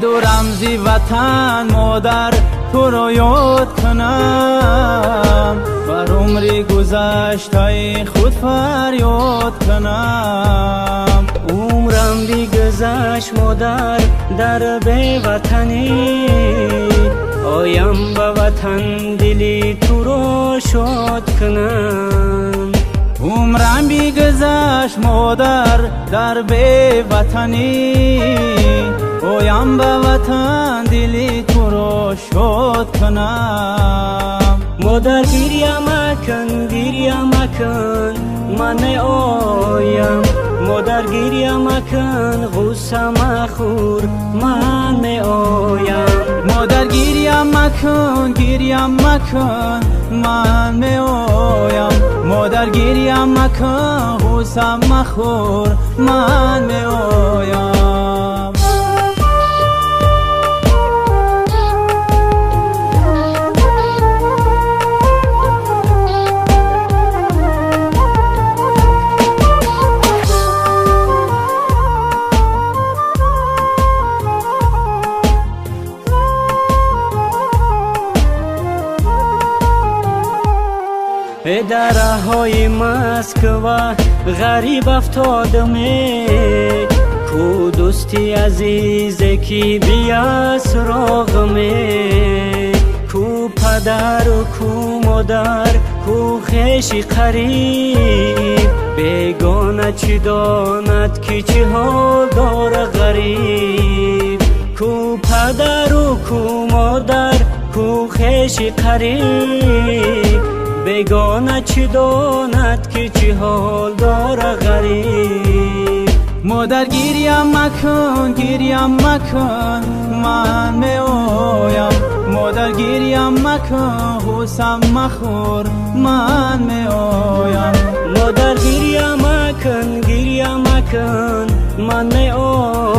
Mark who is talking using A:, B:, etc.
A: دو رمزی وطن مادر تو رو یاد کنم، بر عمری گذشته خود فریاد کنم.
B: عمرم بیگذشت مادر در بی وطنی، آیم به وطن دلی تو رو شاد کنم.
A: عمرم بیگذشت مادر در بی وطنی، آیم به وطن دلی تو رو شاد کنم.
B: مادر گریه مکن من آیم، مادر گریه مکن غصه مخور من آیم.
A: مادر گریه مکن من می آیم، مادر گریه مکن غصه مخور من می آیم.
B: در راههای مسکو غریب افتادمه، کو دوستی عزیزه کی بیا سراغمه. کو پدر و کو مادر کو خویشی قریب، بیگانه چی داند که چی حال داره غریب. کو پدر و کو مادر کو خویشی قریب، بیگانه چی داند که چی حال داره غریب.
A: مادر گریه مکن من می آیم، مادر گریه مکن غصه مخور من می آیم.
B: مادر گریه مکن من می آیم.